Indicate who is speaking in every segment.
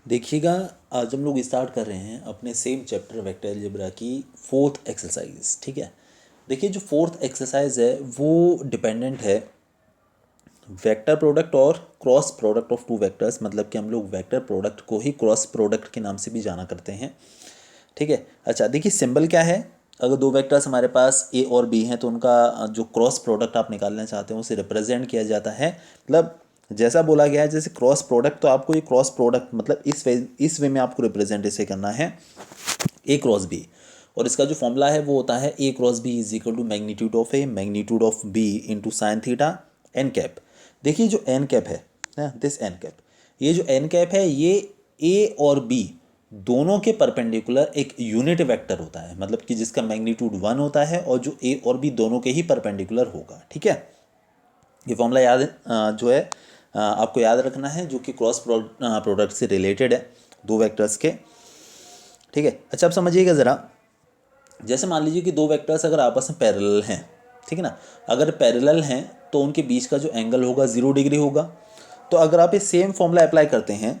Speaker 1: देखिएगा, आज हम लोग स्टार्ट कर रहे हैं अपने सेम चैप्टर वेक्टर अलजेब्रा की फोर्थ एक्सरसाइज। ठीक है, देखिए जो फोर्थ एक्सरसाइज है वो डिपेंडेंट है वेक्टर प्रोडक्ट और cross product of two vectors. मतलब कि हम लोग वेक्टर प्रोडक्ट को ही क्रॉस प्रोडक्ट के नाम से भी जाना करते हैं। ठीक है, अच्छा देखिए सिंबल क्या है। अगर दो वेक्टर्स हमारे पास ए और बी हैं तो उनका जो क्रॉस प्रोडक्ट आप निकालना चाहते हैं उसे रिप्रेजेंट किया जाता है। मतलब जैसा बोला गया है, जैसे क्रॉस प्रोडक्ट, तो आपको ये क्रॉस प्रोडक्ट मतलब इस वे में आपको रिप्रेजेंट इसे करना है ए क्रॉस बी। और इसका जो फॉर्मूला है वो होता है A cross B is equal to magnitude of A magnitude of B into sine theta N cap. देखिए जो एन कैप है ना, दिस एन कैप, ये जो एन कैप है ये ए और बी दोनों के परपेंडिकुलर एक यूनिट वेक्टर होता है। मतलब कि जिसका मैग्नीट्यूड 1 होता है और जो ए और बी दोनों के ही परपेंडिकुलर होगा। ठीक है, ये फॉर्मूला याद जो है आपको याद रखना है, जो कि क्रॉस प्रोडक्ट से रिलेटेड है दो वेक्टर्स के। ठीक है, अच्छा आप समझिएगा ज़रा। जैसे मान लीजिए कि दो वेक्टर्स अगर आपस में पैरेलल हैं, ठीक है ना, अगर पैरेलल हैं तो उनके बीच का जो एंगल होगा 0 डिग्री होगा। तो अगर आप ये सेम फॉर्मूला अप्लाई करते हैं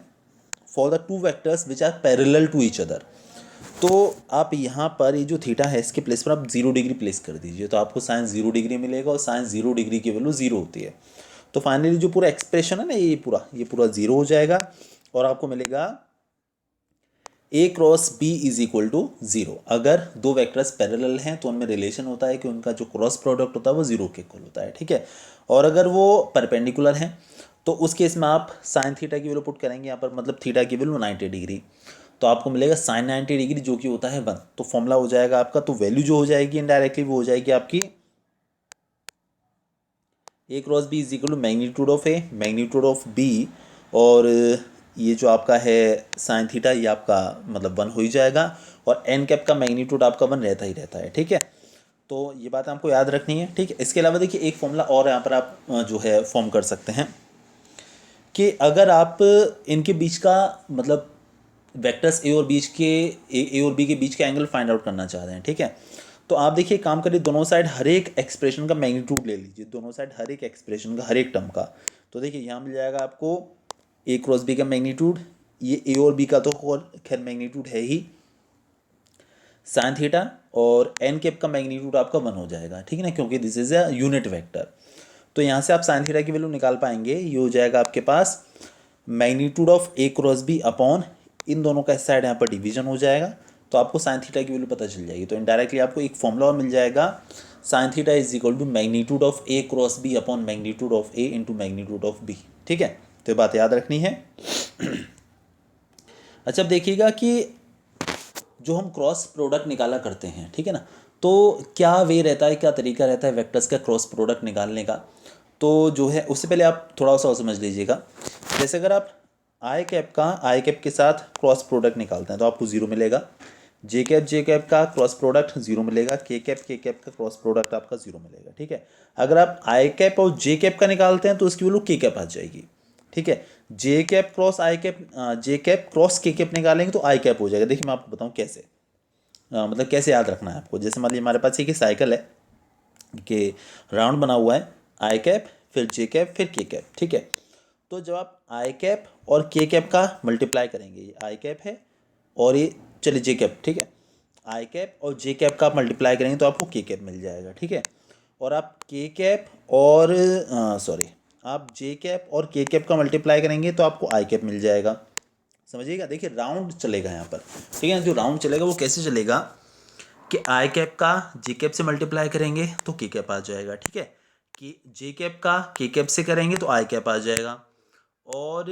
Speaker 1: for the two vectors which are parallel to each other, तो आप यहाँ पर ये जो थीटा है इसके प्लेस पर आप 0 डिग्री प्लेस कर दीजिए, तो आपको साइन 0 डिग्री मिलेगा और साइन 0 डिग्री की वैल्यू 0 होती है। तो फाइनली जो पूरा एक्सप्रेशन है ना, ये पूरा 0 हो जाएगा और आपको मिलेगा A cross B is equal to 0। अगर दो वेक्टर्स पैरेलल हैं तो उनमें रिलेशन होता है कि उनका जो क्रॉस प्रोडक्ट होता है वो 0 के इक्वल होता है। ठीक है, और अगर वो परपेंडिकुलर हैं तो उस केस में आप साइन थीटा की वैल्यू पुट करेंगे यहाँ पर, मतलब थीटा की वैल्यू 90 डिग्री, तो आपको मिलेगा साइन 90 डिग्री जो कि होता है 1। तो फॉर्मूला हो जाएगा आपका, तो वैल्यू जो हो जाएगी इनडायरेक्टली वो हो जाएगी आपकी A cross B is equal to magnitude of A magnitude of B, और ये जो आपका है साइन थीटा ये आपका मतलब 1 हो ही जाएगा, और एन कैप का मैग्नीट्यूड आपका 1 रहता ही रहता है। ठीक है, तो ये बात आपको याद रखनी है। ठीक है, इसके अलावा देखिए एक फॉर्मूला और यहाँ पर आप जो है फॉर्म कर सकते हैं कि अगर आप इनके बीच का मतलब वेक्टर्स ए और बी के बीच का एंगल फाइंड आउट करना चाह रहे हैं। ठीक है, तो आप देखिए काम करिए, दोनों साइड हर एक एक्सप्रेशन का मैग्नीट्यूड ले लीजिए, दोनों साइड हर एक एक्सप्रेशन का हर एक टर्म का। तो देखिए यहाँ मिल जाएगा आपको ए क्रॉस बी का मैग्नीट्यूड, ये ए और बी का तो खैर मैग्नीट्यूड है ही साइन थीटा, और एन कैप का मैग्नीट्यूड आपका 1 हो जाएगा। ठीक है ना, क्योंकि this is a unit vector. तो यहाँ से आप साइन थीटा की वैल्यू निकाल पाएंगे, ये हो जाएगा आपके पास magnitude of A cross B upon इन दोनों का इस साइड यहाँ पर डिवीजन हो जाएगा, तो आपको साइन थीटा की वैल्यू पता चल जाएगी। तो इनडायरेक्टली आपको एक फॉर्मूला और मिल जाएगा, sine theta is equal to magnitude of A cross B upon magnitude of A into magnitude of B. ठीक है, तो ये बात याद रखनी है। अच्छा अब देखिएगा कि जो हम क्रॉस प्रोडक्ट निकाला करते हैं, ठीक है ना, तो क्या वे रहता है, क्या तरीका रहता है वेक्टर्स का क्रॉस प्रोडक्ट निकालने का। तो जो है उससे पहले आप थोड़ा सा और समझ लीजिएगा। जैसे अगर आप आई कैप के साथ क्रॉस प्रोडक्ट निकालते हैं तो आपको 0 मिलेगा, जे कैप का क्रॉस प्रोडक्ट 0 मिलेगा, के कैप का क्रॉस प्रोडक्ट आपका 0 मिलेगा। ठीक है, अगर आप आई कैप और जे कैप का निकालते हैं तो उसकी वैल्यू के कैप आ जाएगी। ठीक है, जे कैप क्रॉस के कैप निकालेंगे तो आई कैप हो जाएगा। देखिए मैं आपको बताऊँ कैसे, मतलब कैसे याद रखना है आपको। जैसे मान लीजिए हमारे पास एक साइकिल है कि राउंड बना हुआ है, आई कैप फिर जे कैप फिर के कैप। ठीक है, तो जब आप आई कैप और के कैप का मल्टीप्लाई करेंगे, ये आई कैप है और ये चलिए जे कैप, ठीक है, आई कैप और जे कैप का आप मल्टीप्लाई करेंगे तो आपको के कैप मिल जाएगा। ठीक है, और आप के कैप और सॉरी आप जे कैप और के कैप का मल्टीप्लाई करेंगे तो आपको आई कैप मिल जाएगा। समझिएगा, देखिए राउंड चलेगा यहाँ पर। ठीक है, जो राउंड चलेगा वो कैसे चलेगा कि आई कैप का जे कैप से मल्टीप्लाई करेंगे तो के कैप आ जाएगा। ठीक है, कि जे कैप का के कैप से करेंगे तो आई कैप आ जाएगा, और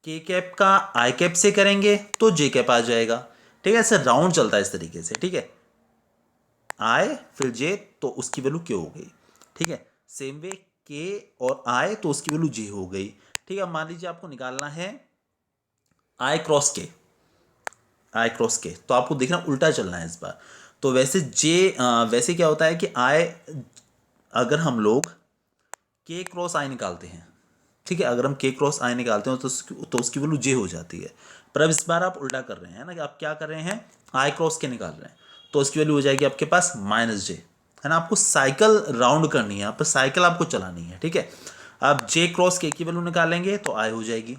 Speaker 1: के कैप का आई कैप से करेंगे तो जे कैप आ जाएगा। ठीक है, ऐसे राउंड चलता है इस तरीके से। ठीक है, आई फिर जे तो उसकी वैल्यू के हो गई। ठीक है, सेम वे के और आई तो उसकी वैल्यू जे हो गई। ठीक है, मान लीजिए आपको निकालना है आई क्रॉस के, तो आपको देखना उल्टा चलना है इस बार। तो वैसे क्या होता है कि आई, अगर हम लोग के क्रॉस आई निकालते हैं, ठीक है, अगर हम के क्रॉस आई निकालते हैं तो उसकी वैल्यू जे हो जाती है। पर अब इस बार आप उल्टा कर रहे हैं ना, कि आप क्या कर रहे हैं, आई क्रॉस के निकाल रहे हैं तो उसकी वैल्यू हो जाएगी आपके पास माइनस जे, है ना। आपको साइकिल राउंड करनी है, यहाँ पर साइकिल आपको चलानी है। ठीक है, आप जे क्रॉस के की वैल्यू निकालेंगे तो आई हो जाएगी।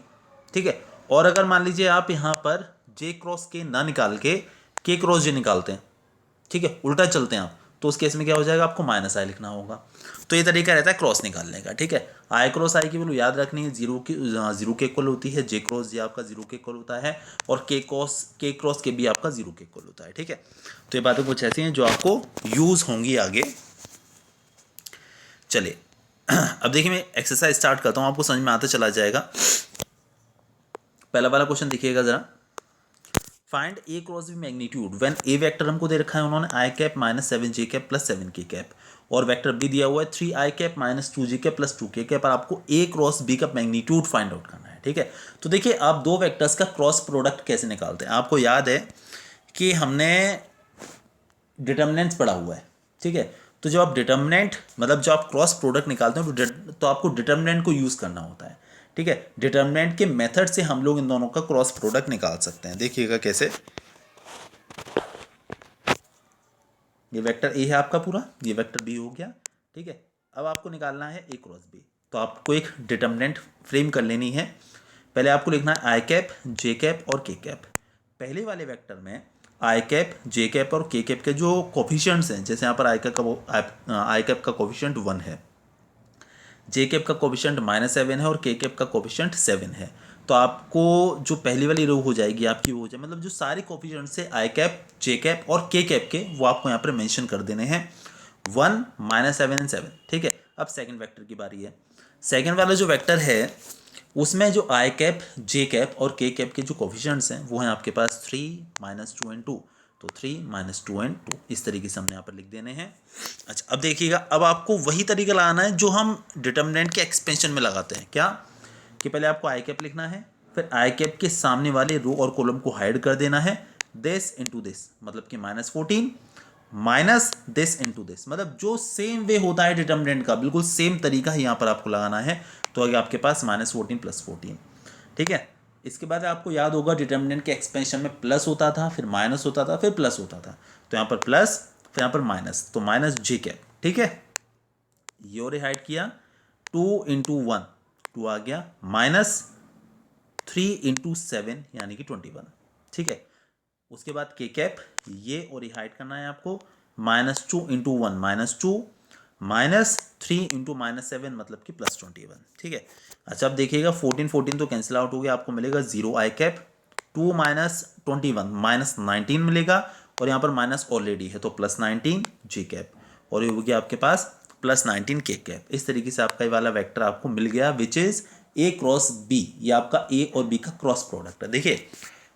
Speaker 1: ठीक है, और अगर मान लीजिए आप यहाँ पर जे क्रॉस के ना निकाल के क्रॉस जे निकालते हैं, ठीक है, उल्टा चलते हैं आप, तो उस केस में क्या हो जाएगा, आपको माइनस आई लिखना होगा। तो ये तरीका रहता है क्रॉस निकालने का, ठीक है। आई क्रॉस आई की वैल्यू याद रखनी है, जीरो के इक्वल होती है, जे क्रॉस जे आपका जीरो के इक्वल होता है, और के क्रॉस के भी आपका जीरो के इक्वल होता है, ठीक है। तो ये बातें कुछ ऐसी हैं जो आपको यूज़ होंगी आगे। चलिए अब देखिए मैं एक्सरसाइज स्टार्ट करता हूँ, आपको समझ में आता चला जाएगा। पहला वाला क्वेश्चन देखिएगा जरा। Find A cross B magnitude when A vector हमको दे रखा है उन्होंने I cap minus 7 J cap plus 7 K cap, और वेक्टर बी दिया हुआ है 3 आई cap minus 2 J cap plus 2 K cap, और आपको ए क्रॉस बी का मैग्नीट्यूड फाइंड आउट करना है, ठीक है। तो देखिए आप दो वेक्टर्स का क्रॉस प्रोडक्ट कैसे निकालते हैं। आपको याद है कि हमने डिटर्मिनेंट्स पढ़ा हुआ है, ठीक है। तो जब आप डिटर्मिनेंट मतलब जब आप क्रॉस प्रोडक्ट निकालते हैं तो आपको डिटर्मिनेंट को यूज़ करना होता है, ठीक है। डिटर्मिनेंट के मेथड से हम लोग इन दोनों का क्रॉस प्रोडक्ट निकाल सकते हैं। देखिएगा कैसे। ये वेक्टर ए है आपका पूरा, ये वेक्टर बी हो गया, ठीक है। अब आपको निकालना है ए क्रॉस बी, तो आपको एक डिटर्मिनेंट फ्रेम कर लेनी है। पहले आपको लिखना है आई कैप जे कैप और के कैप। पहले वाले वेक्टर में आई कैप जे कैप और के कैप के जो कोफिशिएंट्स हैं, जैसे यहाँ पर आई कैप का कोफिशिएंट 1 है, जे कैप का कोफिशिएंट -7 है और के कैप का कोफिशिएंट 7 है। तो आपको जो पहली वाली रो हो जाएगी आपकी वो हो जाए, मतलब जो सारे कोफिशिएंट से आई कैप जे कैप और के कैप के वो आपको यहाँ पर मेंशन कर देने हैं 1 -7 एंड 7, ठीक है। अब सेकंड वेक्टर की बारी है। सेकंड वाला जो वेक्टर है उसमें जो आई कैप जे कैप और के कैप के जो कोफिशिएंट्स हैं वो हैं आपके पास 3 -2 एंड 2, तो 3 -2 एंड 2 इस तरीके से हमने यहाँ पर लिख देने हैं। अच्छा अब देखिएगा, अब आपको वही तरीका लगाना है जो हम डिटर्मिनेंट के एक्सपेंशन में लगाते हैं। क्या कि पहले आपको आई कैप लिखना है, फिर आई कैप के सामने वाले रो और कॉलम को हाइड कर देना है, दिस इंटू दिस, मतलब कि -14 माइनस दिस इंटू दिस, मतलब जो सेम वे होता है डिटर्मिनेंट का बिल्कुल सेम तरीका ही यहाँ पर आपको लगाना है। तो आगे आपके पास -14 + 14, ठीक है। इसके बाद आपको याद होगा डिटर्मिनेंट के एक्सपेंशन में प्लस होता था, फिर माइनस होता था, फिर प्लस होता था। तो यहाँ पर प्लस, फिर यहाँ पर माइनस, तो माइनस जे कैप, ठीक है। ये और हाइड किया 2 × 1 2 आ गया, -3 × 7 यानी कि 21, ठीक है। उसके बाद के कैप ये और ये हाइड करना है आपको, -2 × 1 -2, -3 × -7 मतलब कि +21, ठीक है। अच्छा अब देखिएगा 14 14 तो कैंसिल आउट हो गया, आपको मिलेगा 0 आई कैप, 2 - 21 -19 मिलेगा, और यहाँ पर माइनस ऑलरेडी है तो +19 जे कैप, और ये हो गया आपके पास +19 के कैप। इस तरीके से आपका ये वाला वेक्टर आपको मिल गया which is A cross B. ये आपका ए और बी का क्रॉस प्रोडक्ट है। देखिए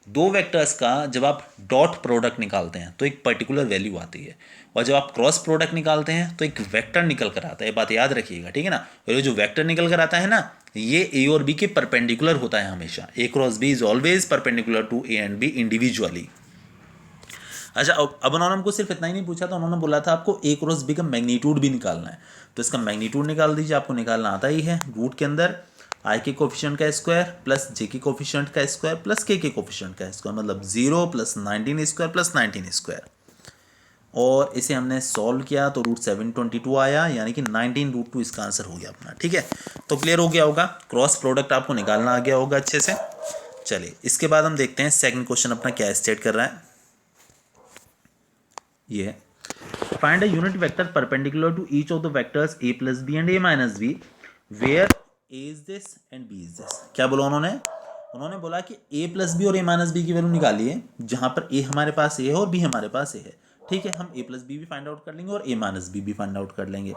Speaker 1: दो वेक्टर्स का जब आप डॉट प्रोडक्ट निकालते हैं तो एक पर्टिकुलर वैल्यू आती है, और जब आप क्रॉस प्रोडक्ट निकालते हैं तो एक वेक्टर निकल कर आता है। ये बात याद रखिएगा, ठीक है ना। और ये जो वेक्टर निकल कर आता है ना, ये ए और बी के परपेंडिकुलर होता है हमेशा। A cross B is always perpendicular to A and B individually. अच्छा अब उन्होंने हमको सिर्फ इतना ही नहीं पूछा, तो उन्होंने बोला था आपको ए क्रॉस बी का मैग्नीट्यूड भी निकालना है। तो इसका मैग्नीट्यूड निकाल दीजिए, आपको निकालना आता ही है। रूट के अंदर आई के कोफिशिएंट का स्क्वायर प्लस जे के कोफिशिएंट का स्क्वायर प्लस के कोफिशिएंट का स्क्वायर, मतलब 0 + 19 स्क्वायर प्लस 19 स्क्वायर। और इसे हमने सॉल्व किया तो √722 आया, यानी कि 19√2 इसका आंसर हो गया अपना, ठीक है। तो क्लियर हो गया होगा, क्रॉस प्रोडक्ट आपको निकालना आ गया होगा अच्छे से। चलिए इसके बाद हम देखते हैं सेकंड क्वेश्चन अपना क्या स्टेट कर रहा है। ये find a unit vector perpendicular to each of the vectors a + b and a - b where a is this and b is this. क्या बोला उन्होंने बोला कि a + b और a - b की वैल्यू निकालिए, जहां पर a हमारे पास a है और b हमारे पास a है, ठीक है। हम a + b भी फाइंड आउट कर लेंगे और a - b भी फाइंड आउट कर लेंगे।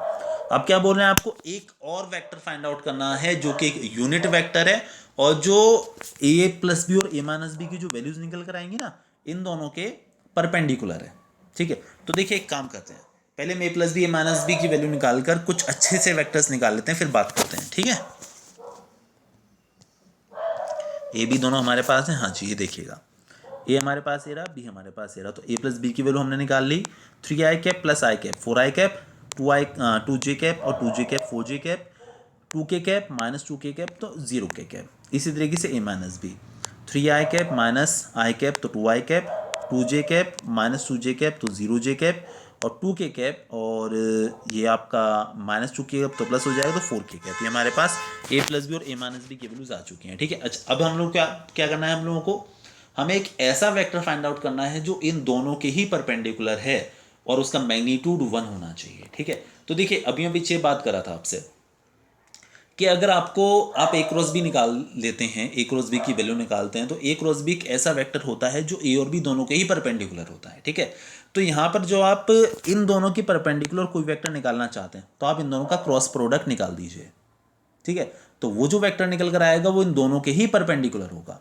Speaker 1: अब क्या बोल रहे हैं, आपको एक और वेक्टर फाइंड आउट करना है जो कि एक यूनिट वेक्टर है, और जो a + b और a - b की जो वैल्यूज निकल कर आएंगी ना, इन दोनों के परपेंडिकुलर है, ठीक है। तो देखिए एक काम करते हैं, पहले a + b a - b की वैल्यू निकालकर कुछ अच्छे से वेक्टर्स निकाल लेते हैं, फिर बात करते हैं, ठीक है। ए बी दोनों हमारे पास हैं, हाँ जी। ये देखिएगा ए हमारे पास ए रहा, बी हमारे पास ए रहा, तो a + b की वैल्यू हमने निकाल ली। 3 आई कैप प्लस आई कैप 4 आई कैप, 2 जे कैप और 2 जे कैप 4 जे cap, 2 K cap -2 K cap तो 0 के कैप। इसी तरीके से a - b 3 I cap minus I cap तो 2 I cap, 2 J cap -2 J cap तो 0 जे कैप, और 2k कैप, और ये आपका -2k कैप तो प्लस हो जाएगा, तो 4k कैप। ये हमारे पास a प्लस बी और a माइनस बी की वैल्यूज आ चुकी हैं, ठीक है। अच्छा, अब हम लोग क्या क्या करना है हम लोगों को, हमें एक ऐसा वेक्टर फाइंड आउट करना है जो इन दोनों के ही परपेंडिकुलर है और उसका मैग्नीट्यूड 1 होना चाहिए, ठीक है। तो देखिए अभी मैं पीछे बात करा था आपसे कि अगर आपको आप ए क्रॉस बी निकाल लेते हैं, ए क्रॉस बी की वैल्यू निकालते हैं, तो ए क्रॉस बी एक ऐसा वेक्टर होता है जो ए और बी दोनों के ही परपेंडिकुलर होता है, ठीक है। तो यहाँ पर जो आप इन दोनों की परपेंडिकुलर कोई वेक्टर निकालना चाहते हैं तो आप इन दोनों का क्रॉस प्रोडक्ट निकाल दीजिए, ठीक है। तो वो जो वेक्टर निकल कर आएगा वो इन दोनों के ही परपेंडिकुलर होगा,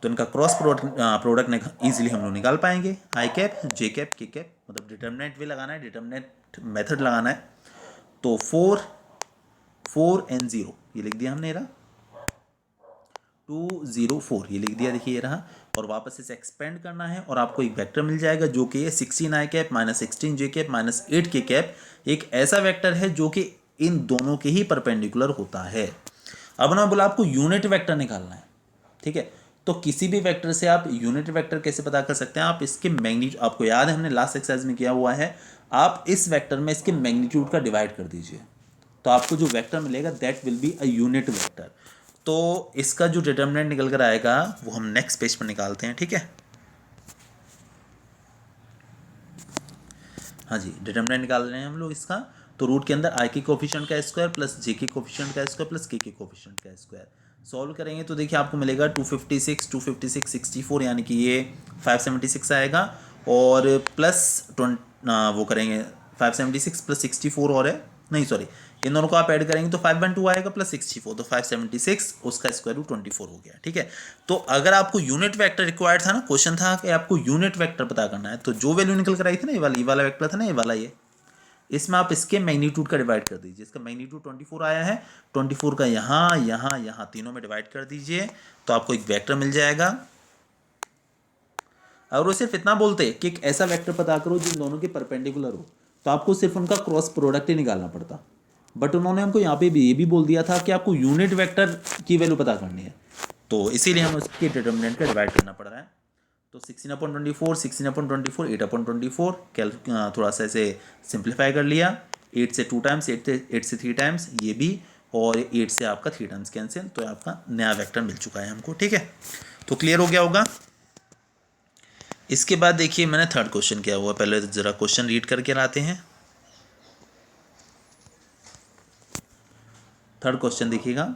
Speaker 1: तो इनका क्रॉस प्रोडक्ट ईजिली हम लोग निकाल पाएंगे। आई cap, J cap, K cap, मतलब डिटर्मिनेंट भी लगाना है, डिटर्मिनेंट मेथड लगाना है। तो 4 एंड 0 ये लिख दिया हमने, रहा 204 ये लिख दिया, देखिए ये रहा। और वापस इसे एक्सपेंड करना है और आपको एक वेक्टर मिल जाएगा जो कि 16 आई कैप -16 जे कैप -8 के कैप, एक ऐसा वेक्टर है जो कि इन दोनों के ही परपेंडिकुलर होता है। अब ना बोला आपको यूनिट वेक्टर निकालना है, ठीक है। तो किसी भी वेक्टर से आप यूनिट वेक्टर कैसे पता कर सकते हैं, आप इसके मैग्नीट्यूड, आपको याद है हमने लास्ट एक्सरसाइज में किया हुआ है, आप इस वेक्टर में इसके मैग्नीट्यूड का डिवाइड कर दीजिए, तो आपको जो वेक्टर मिलेगा that will be a unit vector. तो इसका जो डिटर्मिनेंट निकल कर आएगा वो हम नेक्स्ट पेज पर निकालते हैं, ठीक है। हाँ जी, डिटर्मिनेंट निकाल रहे हैं हम लोग इसका। तो रूट के अंदर आई के कोफिशिएंट का स्क्वायर प्लस जे के कोफिशिएंट का स्क्वायर प्लस के कोफिशिएंट का स्क्वायर सॉल्व करेंगे तो देखिए आपको मिलेगा 256 64, यानी कि ये 576 आएगा, और प्लस वो करेंगे 576 प्लस 64 और है, नहीं सॉरी, इन दोनों को आप ऐड करेंगे तो 512 आएगा प्लस 64, तो 576 उसका स्क्वायर रूट 24 हो गया, ठीक है। तो अगर आपको यूनिट वेक्टर रिक्वायर्ड था ना, क्वेश्चन था कि आपको यूनिट वेक्टर पता करना है, तो जो वैल्यू निकल कर आई थी ना, ये वाला वेक्टर था ना, ये वाला, ये इसमें आप इसके मैग्नीट्यूड का डिवाइड कर दीजिए। इसका मैग्नीट्यूड 24 आया है, 24 का यहाँ यहाँ यहाँ तीनों में डिवाइड कर दीजिए तो आपको एक वेक्टर मिल जाएगा। और वो सिर्फ इतना बोलते कि एक ऐसा वेक्टर पता करो जिन दोनों के परपेंडिकुलर हो, तो आपको सिर्फ उनका क्रॉस प्रोडक्ट ही निकालना पड़ता। बट उन्होंने हमको यहाँ पे भी ये भी बोल दिया था कि आपको यूनिट वेक्टर की वैल्यू पता करनी है, तो इसीलिए हमें उसके डिटर्मिनेंट का डिवाइड करना पड़ रहा है। तो 16/24, 16/24, 8/24, थोड़ा सा ऐसे सिंप्लीफाई कर लिया, 8 से 2 टाइम्स, 8 से 3 टाइम्स ये भी, और 8 से आपका 3 टाइम्स कैंसिल, तो आपका नया वेक्टर मिल चुका है हमको, ठीक है। तो क्लियर हो गया होगा। इसके बाद देखिए मैंने थर्ड क्वेश्चन किया हुआ, पहले ज़रा क्वेश्चन रीड करके लाते हैं। थर्ड क्वेश्चन देखिएगा,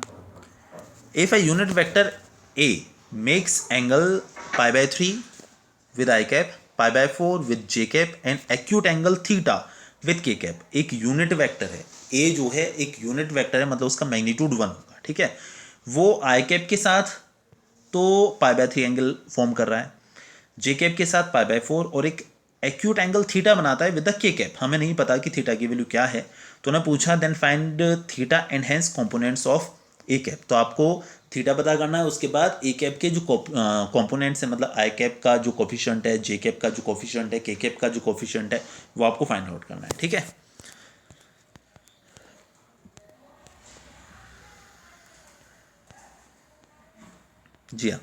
Speaker 1: if a unit vector A makes angle π/3 with I cap, π/4 with J cap and acute angle theta with K cap. एक यूनिट वेक्टर है, ए जो है एक यूनिट वेक्टर है, मतलब उसका मैग्नीट्यूड 1 होगा, ठीक है। वो आई कैप के साथ तो π/3 एंगल फॉर्म कर रहा है, जे कैप के साथ π/4, और एक एक्यूट एंगल थीटा बनाता है विद द के कैप। हमें नहीं पता कि थीटा की वैल्यू क्या है, तो उन्होंने पूछा then find theta and hence components of A cap. तो आपको थीटा पता करना है, उसके बाद ए कैप के जो कंपोनेंट्स है, मतलब आई कैप का जो कोफिशिएंट है, जे कैप का जो कोफिशिएंट है, के कैप का जो कोफिशिएंट है, वो आपको फाइंड आउट करना है, ठीक है। जी हाँ,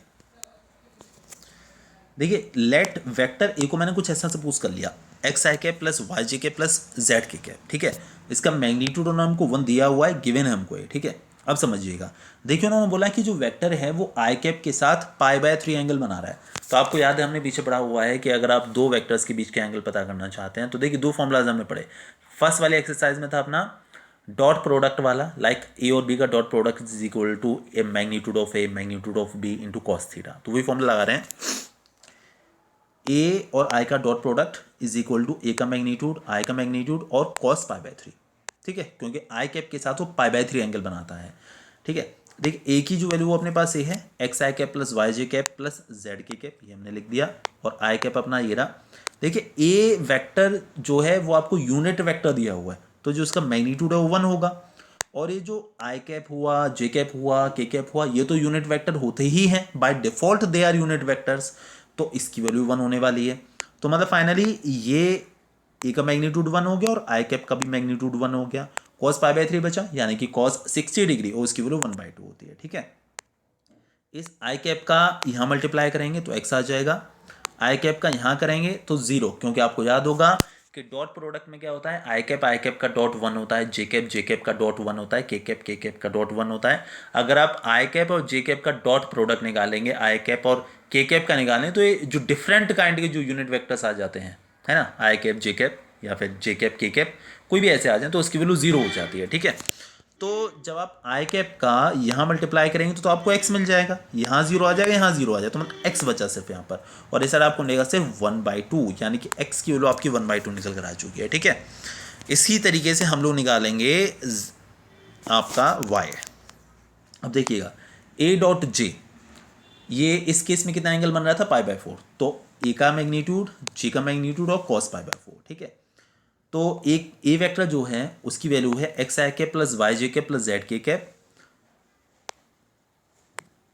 Speaker 1: देखिए लेट वेक्टर ए को मैंने कुछ ऐसा सपोज कर लिया, एक्स आई कैप प्लस वाई जे कैप प्लस जेड के कैप, ठीक है। इसका मैग्नीट्यूड उन्होंने हमको 1 दिया हुआ है, गिवन है हमको ये, ठीक है। अब समझिएगा, देखिए उन्होंने बोला कि जो वेक्टर है वो आई कैप के साथ π/3 एंगल बना रहा है। तो आपको याद है हमने पीछे पढ़ा हुआ है कि अगर आप दो वेक्टर्स के बीच के एंगल पता करना चाहते हैं तो देखिए दो फॉर्मूलाज हमने पढ़े। फर्स्ट वाली एक्सरसाइज में था अपना डॉट प्रोडक्ट वाला, लाइक ए और बी का dot product is equal to A magnitude of B into cos theta. तो वही फॉर्मूला लगा रहे हैं, ए और आई का dot product is equal to A का मैग्नीट्यूड, आई का मैग्नीट्यूड और कॉस π/3, ठीक है, क्योंकि आई कैप के साथ वो π/3 एंगल बनाता है, ठीक है। देखिए ए की जो वैल्यू अपने पास ये है एक्स आई कैप प्लस वाई जे कैप प्लस जेड के कैप, ये हमने लिख दिया, और आई कैप अपना ये रहा। देखिए ए वेक्टर जो है वो आपको यूनिट वेक्टर दिया हुआ है, तो जो उसका मैग्नीट्यूड है वो 1 होगा, और ये जो आई कैप हुआ, जे कैप हुआ, के कैप हुआ, ये तो यूनिट वेक्टर होते ही हैं, by default they are unit vectors, तो इसकी वैल्यू 1 होने वाली है। तो मतलब फाइनली ये ए का मैग्नीट्यूड 1 हो गया और आई कैप का भी मैग्नीट्यूड 1 हो गया, कॉस π/3 बचा, यानी कि कॉस 60 डिग्री और उसकी वैल्यू 1/2 होती है, ठीक है। इस आई कैप का यहाँ मल्टीप्लाई करेंगे तो एक्स आ जाएगा, आई कैप का यहाँ करेंगे तो 0, क्योंकि आपको याद होगा कि डॉट प्रोडक्ट में क्या होता है, आई कैप का डॉट वन होता है, जे कैप का डॉट वन होता है, के कैप का डॉट वन होता है। अगर आप आई कैप और जे कैप का डॉट प्रोडक्ट निकालेंगे, आई कैप और के कैप का निकालें, तो ये जो डिफरेंट काइंड के जो यूनिट वेक्टर्स आ जाते हैं, है ना, आई कैप जे कैप या फिर जे कैप के कैप, कोई भी ऐसे आ जाए तो उसकी वैल्यू जीरो हो जाती है, ठीक है। तो जब आप आई कैप का यहाँ मल्टीप्लाई करेंगे तो आपको एक्स मिल जाएगा, यहाँ जीरो आ जाएगा, यहाँ जीरो आ जाएगा, तो मतलब एक्स बचा सिर्फ यहाँ पर, और इस साइड आपको मिलेगा सिर्फ 1/2, यानी कि एक्स की वैल्यू आपकी 1/2 निकल कर आ चुकी है, ठीक है। इसी तरीके से हम लोग निकालेंगे आपका वाई। अब देखिएगा ए डॉट जे, ये इस केस में कितना एंगल बन रहा था, π/4, तो ए का मैग्नीट्यूड, जे का मैग्नीट्यूड और cos π/4, ठीक है। तो एक ए वेक्टर जो है उसकी वैल्यू है एक्स आई कैप प्लस वाई जे कैप प्लस जेड के कैप,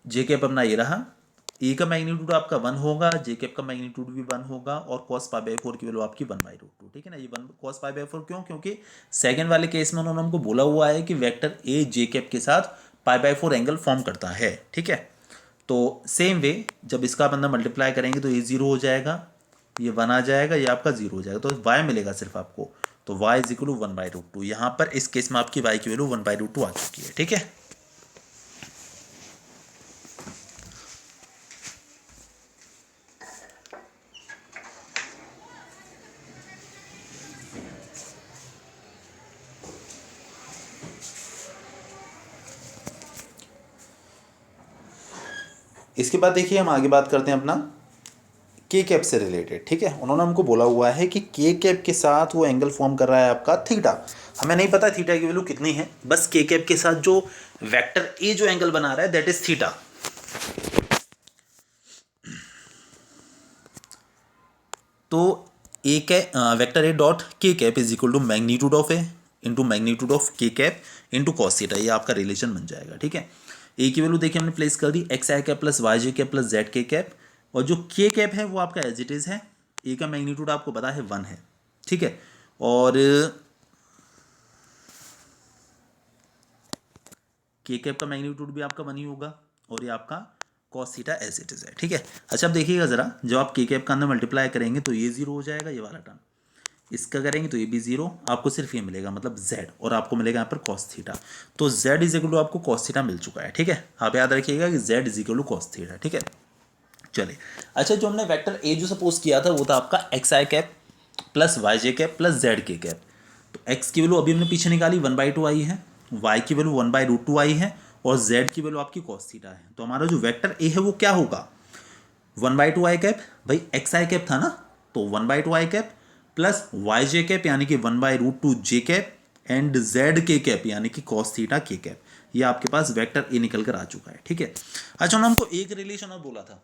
Speaker 1: जे कैप अपना ये रहा, ए का मैग्नीट्यूड आपका 1 होगा, जे कैप का मैग्नीट्यूड भी 1 होगा, और cos π/4 की वैल्यू आपकी 1/√2, ठीक है ना। ये 1 cos π/4 क्यों, क्योंकि सेकंड वाले केस में उन्होंने हमको बोला हुआ है कि वेक्टर ए जे कैप के साथ π/4 एंगल फॉर्म करता है, ठीक है। तो सेम वे जब इसका बंदा मल्टीप्लाई करेंगे तो ये जीरो हो जाएगा, ये 1 आ जाएगा, ये आपका जीरो हो जाएगा, तो y मिलेगा सिर्फ आपको, तो y इज इक्वल टू 1/√2। यहाँ पर इस केस में आपकी y की वैल्यू 1/√2 आ चुकी है, ठीक है। इसके बाद देखिए हम आगे बात करते हैं अपना के कैप से रिलेटेड, ठीक है। उन्होंने हमको बोला हुआ है कि के कैप के साथ वो एंगल फॉर्म कर रहा है आपका थीटा। हमें नहीं पता थीटा की वैल्यू कितनी है, बस के कैप के साथ जो वेक्टर ए जो एंगल बना रहा है दैट इज थीटा। तो A cap vector A dot K cap is equal to magnitude of A into magnitude of K cap into cos theta, ये आपका रिलेशन बन जाएगा, ठीक है। ए की वैल्यू देखिए हमने प्लेस कर दी, एक्स आई कैप प्लस वाई जे कैप प्लस जेड के कैप, और जो के कैप है वो आपका एज इट इज़ है, ए का मैग्नीट्यूड आपको पता है 1 है, ठीक है। और के कैप का मैग्नीट्यूड भी आपका 1 ही होगा, और ये आपका cos theta as it is है, ठीक है। अच्छा अब देखिएगा ज़रा, जब आप के कैप का अंदर मल्टीप्लाई करेंगे तो ये जीरो हो जाएगा, ये वाला टर्म, इसका करेंगे तो ये भी जीरो, आपको सिर्फ ये मिलेगा मतलब z, और आपको मिलेगा यहाँ पर cos थीटा। तो z इज इक्वल टू आपको cos थीटा मिल चुका है, ठीक है। आप याद रखिएगा कि z is equal to cos theta, ठीक है। चलिए अच्छा, जो हमने वेक्टर ए जो सपोज किया था वो था आपका एक्स आई कैप प्लस वाई जे कैप प्लस जेड के कैप। तो एक्स की वैल्यू अभी हमने पीछे निकाली 1/2 आई है, वाई की वैल्यू 1/√2 आई है, और जेड की वैल्यू आपकी cos थीटा है। तो हमारा जो वेक्टर ए है वो क्या होगा, 1/2 आई कैप, भाई एक्स आई कैप था ना, तो 1/2 आई कैप प्लस वाई जे कैप यानी कि 1/√2 जे कैप एंड जेड के कैप यानी कि cos थीटा के कैप। ये आपके पास वेक्टर ए निकल कर आ चुका है, ठीक है। अच्छा उन्होंने हमको एक रिलेशन और बोला था,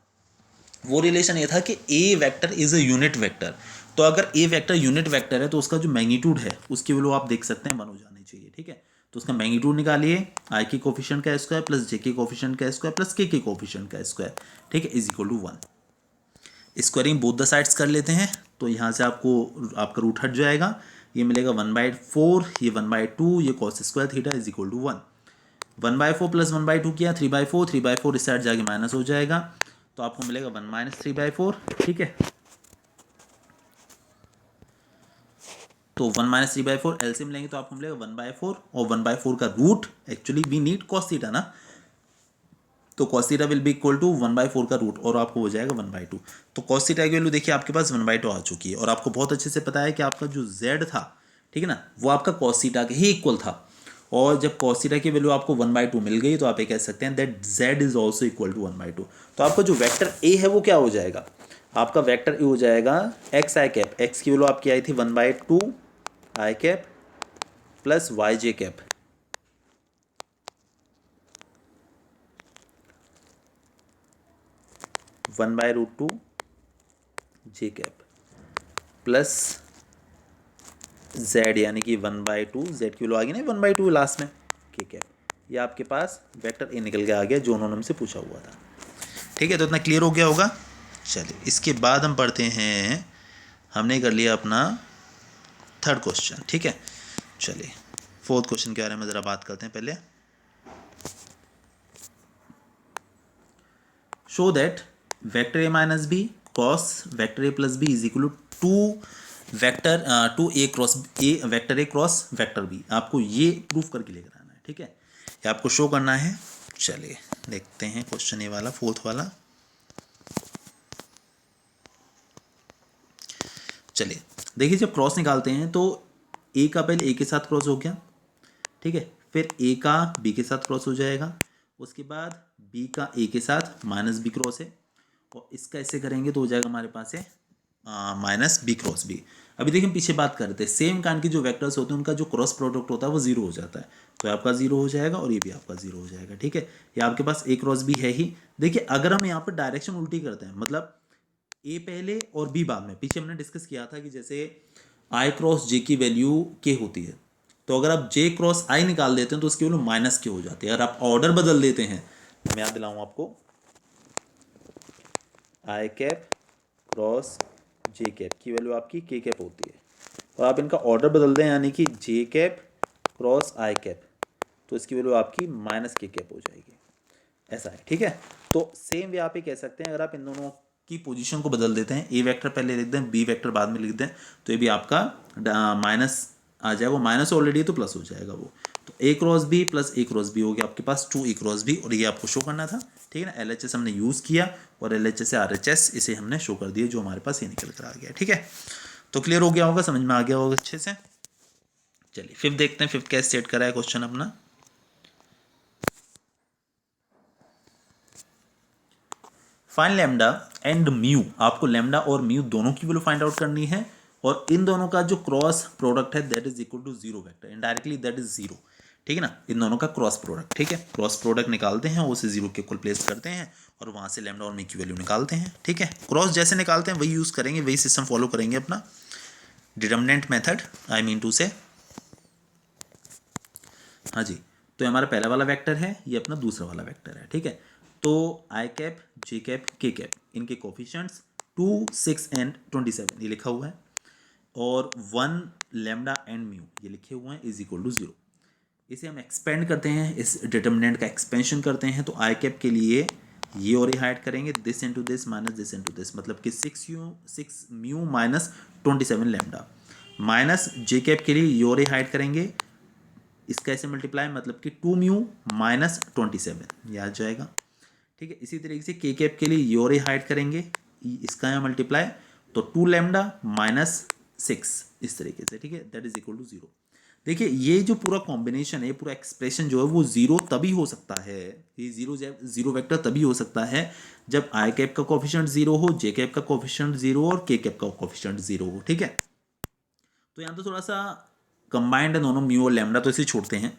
Speaker 1: वो रिलेशन ये था कि A vector is a unit vector. तो अगर ए वेक्टर यूनिट वेक्टर है तो उसका जो मैग्नीट्यूड है उसकी वैल्यू आप देख सकते हैं 1 हो जानी चाहिए, ठीक है। तो उसका मैग्नीट्यूड निकालिए, आई के कोफिशिएंट का स्क्वायर प्लस जे के कोफिशिएंट का स्क्वायर प्लस के कोफिशिएंट का स्क्वायर, ठीक है, is equal to 1। Squaring both the sides कर लेते हैं, तो यहाँ से आपको आपका रूट हट जाएगा, ये मिलेगा 1/4, ये 1/2, ये cos square theta is equal to 1। 1/4 plus 1/2 किया 3/4, 3/4 इस साइड जाके माइनस हो जाएगा, तो आपको मिलेगा 1 माइनस 3/4, ठीक है। तो 1 माइनस 3/4 एलसीएम लेंगे तो आपको मिलेगा 1/4, और 1/4 का रूट, actually we need cos theta ना, तो cos theta will be equal to 1/4 का रूट, और आपको हो जाएगा 1/2। तो cos थीटा की वैल्यू देखिए आपके पास 1/2 आ चुकी है, और आपको बहुत अच्छे से पता है कि आपका जो z था, ठीक है ना, वो आपका cos थीटा के ही इक्वल था, और जब cos थीटा की वैल्यू आपको 1/2 मिल गई तो आप ये कह सकते हैं that z is also equal to 1/2। तो आपका जो वेक्टर ए है वो क्या हो जाएगा, आपका वेक्टर ए हो जाएगा एक्स आई कैप, एक्स की वैल्यू आपकी आई थी 1/2 आई कैप प्लस वाई जे कैप, 1/√2 जे कैप प्लस z यानी कि 1/2, z की वैल्यू आ गई ना 1/2 लास्ट में, के कैप। ये आपके पास वेक्टर ए निकल के आ गया जो उन्होंने हमसे पूछा हुआ था, ठीक है। तो इतना क्लियर हो गया होगा। चलिए इसके बाद हम पढ़ते हैं, हमने कर लिया अपना थर्ड क्वेश्चन, ठीक है। चलिए फोर्थ क्वेश्चन के बारे में ज़रा बात करते हैं पहले। Show that vector A minus B cross vector A plus B is equal to vector two A cross A vector A cross vector B, आपको ये प्रूफ करके लेकर आना है, ठीक है, ये आपको शो करना है। चलिए देखते हैं क्वेश्चन ये वाला, फोर्थ वाला। चलिए देखिए, जब क्रॉस निकालते हैं तो ए का पहले ए के साथ क्रॉस हो गया, ठीक है, फिर ए का बी के साथ क्रॉस हो जाएगा, उसके बाद बी का ए के साथ माइनस बी क्रॉस है, और इसका ऐसे करेंगे तो हो जाएगा हमारे पास है माइनस बी क्रॉस बी। अभी देखिए, हम पीछे बात कर रहे थे, सेम काइंड के जो वेक्टर्स होते हैं उनका जो क्रॉस प्रोडक्ट होता है वो जीरो हो जाता है, तो आपका जीरो हो जाएगा और ये भी आपका जीरो हो जाएगा, ठीक है। ये आपके पास ए क्रॉस बी है ही। देखिए अगर हम यहाँ पर डायरेक्शन उल्टी करते हैं, मतलब ए पहले और बी बाद में, पीछे हमने डिस्कस किया था कि जैसे आई क्रॉस जे की वैल्यू के होती है, तो अगर आप जे क्रॉस आई निकाल देते हैं तो उसकी वैल्यू माइनस के हो जाती है। अगर आप ऑर्डर बदल देते हैं, मैं याद दिलाऊँ आपको, आई कैप क्रॉस जे कैप की वैल्यू आपकी के कैप होती है, और आप इनका ऑर्डर बदल दें, यानी कि जे कैप क्रॉस आई कैप, तो इसकी वैल्यू आपकी माइनस के कैप हो जाएगी, ऐसा है, ठीक है। तो सेम वे आप ही कह सकते हैं, अगर आप इन दोनों की पोजीशन को बदल देते हैं, ए वेक्टर पहले लिख दें, बी वेक्टर बाद में लिख दें, तो ये भी आपका माइनस आ जाएगा, माइनस ऑलरेडी है तो प्लस हो जाएगा वो, तो ए क्रॉस बी प्लस ए क्रॉस बी हो गया आपके पास 2 ए क्रॉस बी, और ये आपको शो करना था, ठीक है ना। LHS हमने यूज़ किया और LHS से RHS इसे हमने शो कर दिया, जो हमारे पास ये निकल कर आ गया, ठीक है। तो क्लियर हो गया होगा, समझ में आ गया होगा अच्छे से। चलिए फिफ्थ देखते हैं, फिफ्थ कैसे सेट करा है क्वेश्चन अपना। फाइंड लैम्डा एंड म्यू, आपको लैम्डा और म्यू दोनों की वैल्यू फाइंड आउट करनी है, और इन दोनों का जो क्रॉस प्रोडक्ट है that is equal to zero vector, indirectly that is zero, ठीक है ना। इन दोनों का क्रॉस प्रोडक्ट, ठीक है, क्रॉस प्रोडक्ट निकालते हैं, उसे जीरो के इक्वल प्लेस करते हैं, और वहां से लैम्डा और म्यू की वैल्यू निकालते हैं, ठीक है। क्रॉस जैसे निकालते हैं वही यूज करेंगे, वही सिस्टम फॉलो करेंगे अपना, determinant method I mean to say. हाँ जी, तो हमारा पहला वाला वेक्टर है, ये अपना दूसरा वाला वेक्टर है, ठीक है। तो आई cap J cap K cap, इनके कोफिशिएंट्स 2 6 एंड 27 ये लिखा हुआ है, और 1 लैम्डा एंड म्यू ये लिखे हुए हैं इज इक्वल टू जीरो। इसे हम एक्सपेंड करते हैं, इस डिटर्मिनेंट का एक्सपेंशन करते हैं, तो आई कैप के लिए ये और ये हाइड करेंगे, this into this minus this into this, मतलब कि 6 म्यू माइनस 27 लैम्डा, माइनस जे कैप के लिए ये और ये हाइड करेंगे, इसका ऐसे मल्टीप्लाई, मतलब कि 2 म्यू माइनस 27 ये आ जाएगा, ठीक है। इसी तरीके से के कैप के लिए ये और ये हाइड करेंगे, इसका यहाँ मल्टीप्लाई, तो 2 लैम्डा माइनस 6 इस तरीके से, ठीक है, that is equal to zero. देखिए ये जो पूरा कॉम्बिनेशन है, पूरा एक्सप्रेशन जो है वो जीरो तभी हो सकता है, ये जीरो वेक्टर तभी हो सकता है जब आई कैप का कोफिशिएंट जीरो हो, जे कैप का कोफिशिएंट जीरो और के कैप का कोफिशिएंट जीरो हो, ठीक है। तो यहाँ तो थोड़ा सा कंबाइंड है दोनों म्यू और लैम्डा, तो इसे छोड़ते हैं।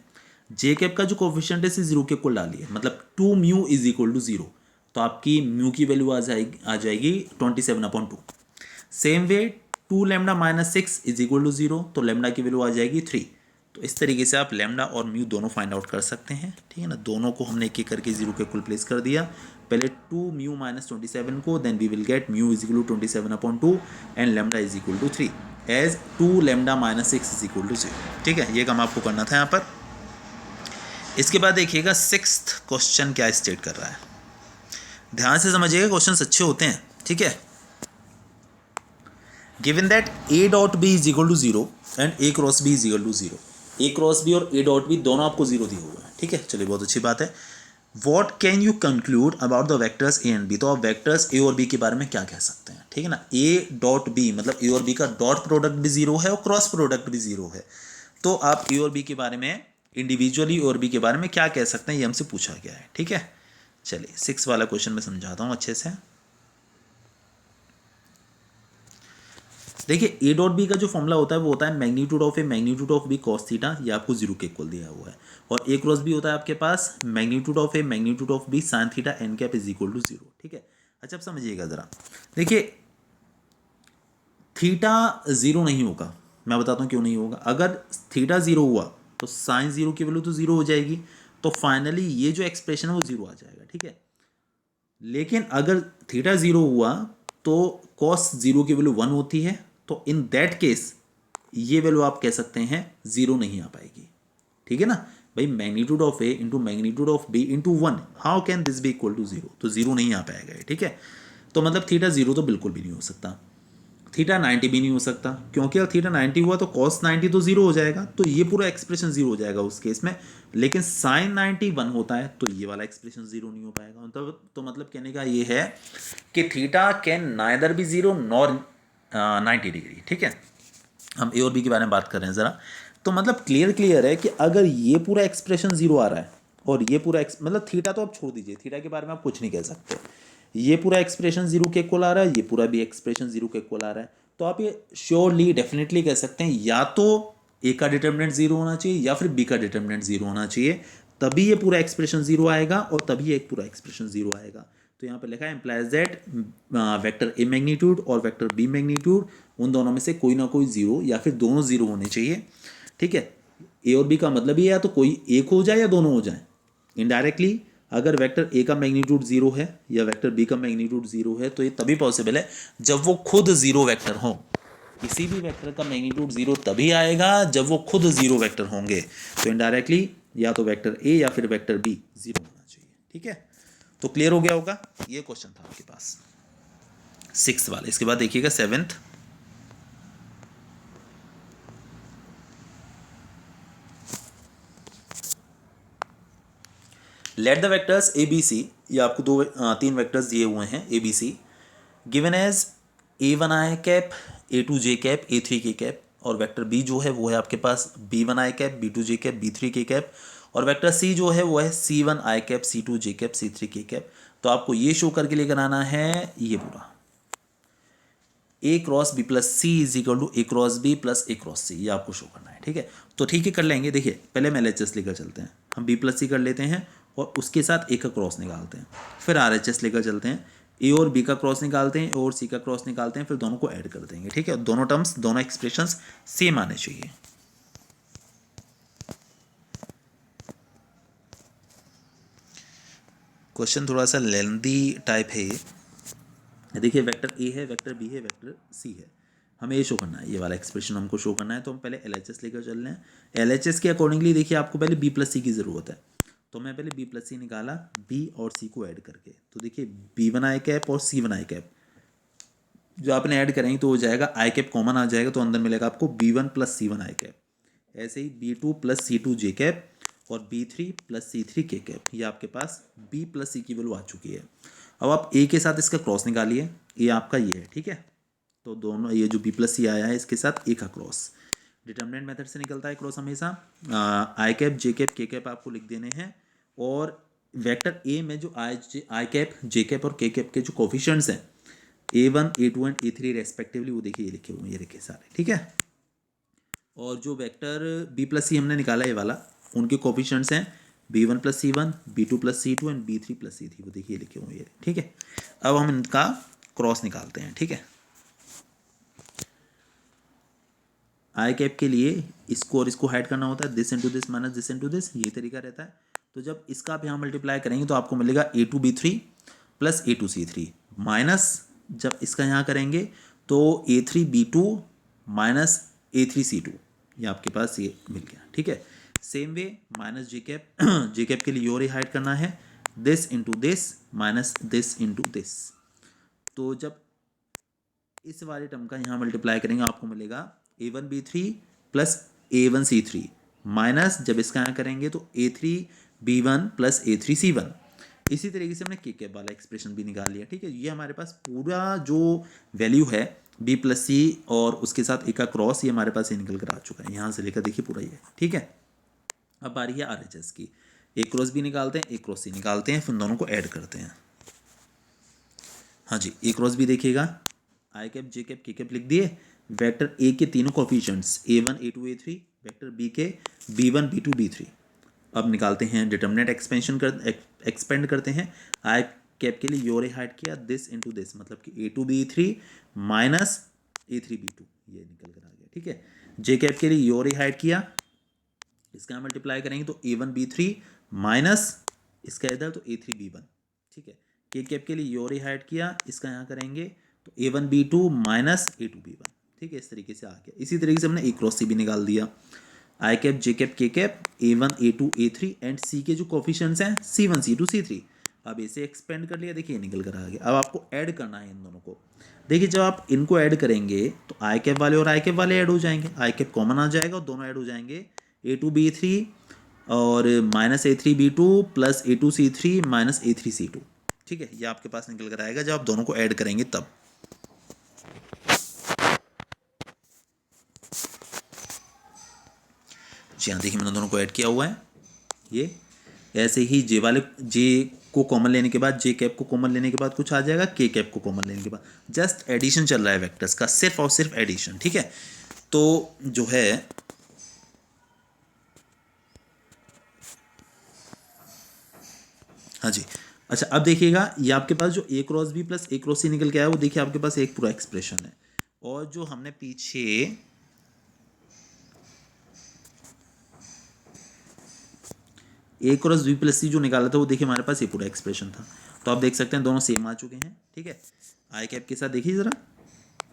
Speaker 1: जे कैप का जो कोफिशिएंट है इसे जीरो के इक्वल डालिए, मतलब 2 mu is equal to zero, तो आपकी म्यू की वैल्यू आ जाएगी 27/2। Same way 2 lambda minus 6 is equal to zero, तो लैम्डा की वैल्यू आ जाएगी 3। तो इस तरीके से आप लैम्डा और म्यू दोनों फाइंड आउट कर सकते हैं, ठीक है ना। दोनों को हमने एक एक करके जीरो के इक्वल प्लेस कर दिया, पहले 2 म्यू माइनस 27 को, then we will get mu is equal to 27/2 and lambda is equal to 3 as 2 lambda minus 6 is equal to 0, ठीक है। ये काम आपको करना था यहाँ पर। इसके बाद देखिएगा सिक्स्थ क्वेश्चन क्या स्टेट कर रहा है, ध्यान से समझिएगा, क्वेश्चन अच्छे होते हैं, ठीक है। Given that A dot B is equal to zero and A cross B is equal to zero, A cross B और ए डॉट बी दोनों आपको जीरो दिए हुए हैं, ठीक है। चलिए बहुत अच्छी बात है। What can you conclude about the vectors A and B, तो आप वेक्टर्स ए और बी के बारे में क्या कह सकते हैं, ठीक है ना। ए डॉट बी मतलब ए और बी का डॉट प्रोडक्ट भी जीरो है और क्रॉस प्रोडक्ट भी जीरो है, तो आप ए और बी के बारे में इंडिविजुअली और बी के बारे में क्या कह सकते हैं, ये हमसे पूछा गया है, ठीक है। चलिए 6 वाला क्वेश्चन मैं समझाता हूँ अच्छे से। देखिए ए डॉट बी का जो फॉर्मूला होता है वो होता है magnitude of A magnitude of B cos theta, ये आपको जीरो के इक्वल दिया हुआ है, और ए क्रॉस बी होता है आपके पास magnitude of A magnitude of B sine theta N cap is equal to zero, ठीक है। अच्छा अब समझिएगा ज़रा, देखिए थीटा जीरो नहीं होगा, मैं बताता हूँ क्यों नहीं होगा। अगर थीटा जीरो हुआ तो साइन जीरो की वैल्यू तो जीरो हो जाएगी, तो फाइनली ये जो एक्सप्रेशन है वो जीरो आ जाएगा, ठीक है। लेकिन अगर थीटा जीरो हुआ तो कॉस जीरो की वैल्यू 1 होती है, तो इन दैट केस ये वैल्यू आप कह सकते हैं जीरो नहीं आ पाएगी, ठीक है ना भाई। Magnitude of A into magnitude of B into 1, how can this be equal to zero, तो जीरो नहीं आ पाएगा, ठीक है। तो मतलब थीटा जीरो तो बिल्कुल भी नहीं हो सकता। थीटा 90 भी नहीं हो सकता, क्योंकि अगर थीटा 90 हुआ तो कॉस 90 तो जीरो हो जाएगा, तो ये पूरा एक्सप्रेशन जीरो हो जाएगा उस केस में। लेकिन साइन 91 होता है तो ये वाला एक्सप्रेशन जीरो नहीं हो पाएगा। मतलब कहने का ये है कि theta can neither be zero nor 90 degree. ठीक है, हम ए और बी के बारे में बात कर रहे हैं ज़रा। तो मतलब क्लियर है कि अगर ये पूरा एक्सप्रेशन जीरो आ रहा है और ये पूरा मतलब थीटा तो आप छोड़ दीजिए, थीटा के बारे में आप कुछ नहीं कह सकते, ये पूरा एक्सप्रेशन जीरो के इक्वल आ रहा है, ये पूरा भी एक्सप्रेशन जीरो के इक्वल आ रहा है, तो आप ये श्योरली डेफिनेटली कह सकते हैं या तो ए का डिटर्मिनेंट जीरो होना चाहिए या फिर बी का डिटर्मिनेंट जीरो होना चाहिए, तभी ये पूरा एक्सप्रेशन जीरो आएगा और तभी एक पूरा एक्सप्रेशन जीरो आएगा। तो यहाँ पर लिखा है implies that vector A magnitude और वेक्टर बी मैग्नीट्यूड, उन दोनों में से कोई ना कोई जीरो या फिर दोनों जीरो होने चाहिए। ठीक है, ए और बी का मतलब ये है तो कोई एक हो जाए या दोनों हो जाए। इनडायरेक्टली अगर वेक्टर ए का मैग्नीट्यूड जीरो है या वेक्टर बी का मैग्नीट्यूड जीरो है तो ये तभी पॉसिबल है जब वो खुद जीरो वेक्टर हो। किसी भी वेक्टर का मैग्नीट्यूड जीरो तभी आएगा जब वो खुद जीरो वेक्टर होंगे। तो इनडायरेक्टली या तो वेक्टर ए या फिर वेक्टर बी जीरो होना चाहिए। ठीक है, तो क्लियर हो गया होगा। ये क्वेश्चन था आपके पास 6th वाला। इसके बाद देखिएगा 7th। Let the vectors A B C, ये आपको तीन वेक्टर्स दिए हुए हैं A B C, given as A1 I cap, A2 J cap, A3 K cap, और वेक्टर बी जो है वो है आपके पास B1 आई कैप, B2 जे कैप, B3 के कैप, और वेक्टर सी जो है वो है C1 आई कैप, C2 जे कैप, C3 के कैप। तो आपको ये शो करके लेकर आना है ये पूरा A cross B plus C is equal to A cross B plus A cross C, ये आपको शो करना है। ठीक है, तो ठीक है कर लेंगे। देखिए पहले हम LHS लेकर चलते हैं, हम B प्लस सी कर लेते हैं और उसके साथ A का क्रॉस निकालते हैं, फिर RHS लेकर चलते हैं, ए और बी का क्रॉस निकालते हैं, ए और सी का क्रॉस निकालते हैं, फिर दोनों को ऐड कर देंगे। ठीक है, दोनों टर्म्स दोनों एक्सप्रेशंस सेम आने चाहिए। क्वेश्चन थोड़ा सा लेंदी टाइप है ये। देखिए वेक्टर ए है, वेक्टर बी है, वेक्टर सी है, हमें ये शो करना है, ये वाला एक्सप्रेशन हमको शो करना है। तो हम पहले LHS लेकर चल रहे हैं। LHS के अकॉर्डिंगली देखिए आपको पहले बी प्लस सी की ज़रूरत है, तो मैं पहले बी प्लस सी निकाला बी और सी को ऐड करके। तो देखिए B1 आई कैप और C1 आई कैप जो आपने ऐड करेंगे तो हो जाएगा, आई कैप कॉमन आ जाएगा तो अंदर मिलेगा आपको B1 प्लस C1 आई कैप। ऐसे ही B2 प्लस C2 जे कैप और B3 प्लस C3 के कैप। ये आपके पास B प्लस सी की वैल्यू आ चुकी है। अब आप ए के साथ इसका क्रॉस निकालिए, ये आपका ये है। ठीक है, तो दोनों ये जो B प्लस सी आया है इसके साथ ए का क्रॉस डिटर्मिनेंट मेथड से निकलता है क्रॉस हमेशा। आई cap J cap K cap आपको लिख देने हैं, और वेक्टर ए में जो आई कैप जे कैप और के कैप के जो कोफिशिएंट्स हैं A1 A2 and A3 respectively, वो देखिए ये लिखे हुए हैं, ये लिखे सारे। ठीक है, और जो वेक्टर B प्लस सी हमने निकाला ये वाला, उनके कोफिशिएंट्स हैं B1 plus C1, B2 plus C2 and B3 plus C3, वो देखिए लिखे हुए हैं। ठीक है, अब हम इनका क्रॉस निकालते हैं। ठीक है, आई कैप के लिए इसको और इसको हाइड करना होता है, this into this minus this into this, ये तरीका रहता है। तो जब इसका आप यहाँ मल्टीप्लाई करेंगे तो आपको मिलेगा A2 B3 plus A2 C3 minus, जब इसका यहाँ करेंगे तो A3 B2 minus A3 C2, ये आपके पास ये मिल गया। ठीक है, सेम वे माइनस जे कैप, जे कैप के लिए और ही हाइड करना है, this into this minus this into this. तो जब इस वाले टर्म का यहाँ मल्टीप्लाई करेंगे आपको मिलेगा A1 B3 plus A1 C3 minus, जब इसका यहाँ करेंगे तो A3 B1 plus A3 C1। इसी तरीके से हमने के कैप वाला एक्सप्रेशन भी निकाल लिया। ठीक है, ये हमारे पास पूरा जो वैल्यू है B प्लस सी और उसके साथ ए का क्रॉस, ये हमारे पास ये निकल कर आ चुका है, यहाँ से लेकर देखिए पूरा ये। ठीक है, अब बारी है RHS की। ए क्रॉस बी निकालते हैं, ए क्रॉस सी निकालते हैं, फिर दोनों को ऐड करते हैं। हाँ जी, ए क्रॉस बी देखिएगा, आई cap J cap K cap लिख दिए, वेक्टर ए के तीनों coefficients A1 A2 A3, vector B के B1 B2 B3। अब निकालते हैं डिटर्मिनेंट एक्सपेंड करते हैं। आई कैप के लिए योरे हाइड किया, दिस इंटू दिस, मतलब कि A2 B3 minus A3 B2, ये निकल कर आ गया। ठीक है, जे कैप के लिए योरे हाइड किया, इसका मल्टीप्लाई करेंगे तो A1 B3 माइनस इसका इधर तो A3 B1। ठीक है, के कैप के लिए योरे हाइड किया, इसका यहाँ करेंगे तो A1 B2 minus A2 B1। ठीक है, इस तरीके से आ गया। इसी तरीके से हमने ए क्रॉस सी भी निकाल दिया, I cap J cap K cap A1 A2 A3 and C के जो कोफिशिएंट्स हैं C1 C2 C3। अब इसे एक्सपेंड कर लिया, देखिए ये निकल कर आ गया। अब आपको ऐड करना है इन दोनों को। देखिए जब आप इनको ऐड करेंगे तो आई कैप वाले और आई कैप वाले ऐड हो जाएंगे, आई कैप कॉमन आ जाएगा और दोनों ऐड हो जाएंगे। A2B3 और -A3B2 plus A2C3 minus A3C2। ठीक है, ये आपके पास निकल कर आएगा जब आप दोनों को ऐड करेंगे तब। जी हाँ, देखिए मैंने दोनों को ऐड किया हुआ है। ये ऐसे ही जे को कॉमन लेने के बाद, जे कैप को कॉमन लेने के बाद कुछ आ जाएगा, के कैप को कॉमन लेने के बाद। जस्ट एडिशन चल रहा है वेक्टर्स का, सिर्फ और सिर्फ एडिशन। ठीक है, तो जो है हाँ जी। अच्छा अब देखिएगा, ये आपके पास जो A cross B plus A cross C निकल के आया वो देखिए आपके पास एक पूरा एक्सप्रेशन है। और जो हमने पीछे A cross B plus C जो निकाला था वो देखिए हमारे पास ये पूरा एक्सप्रेशन था। तो आप देख सकते हैं दोनों सेम आ चुके हैं। ठीक है, आई कैप के साथ देखिए ज़रा,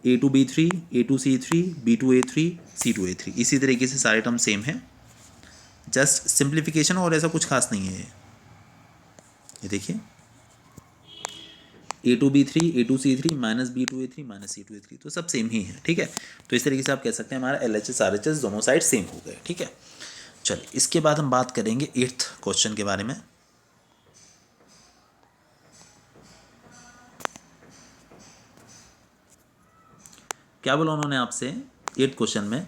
Speaker 1: A2B3 A2C3 B2A3 C2A3, इसी तरीके से सारे टर्म सेम हैं, जस्ट सिंप्लीफिकेशन और ऐसा कुछ खास नहीं है। ये देखिए A2B3 A2C3 minus B2A3 minus C2A3, तो सब सेम ही है। ठीक है, तो इस तरीके से आप कह सकते हैं हमारा LHS RHS दोनों साइड सेम हो गए। ठीक है, चलिए इसके बाद हम बात करेंगे 8th क्वेश्चन के बारे में। क्या बोला उन्होंने आपसे 8th क्वेश्चन में,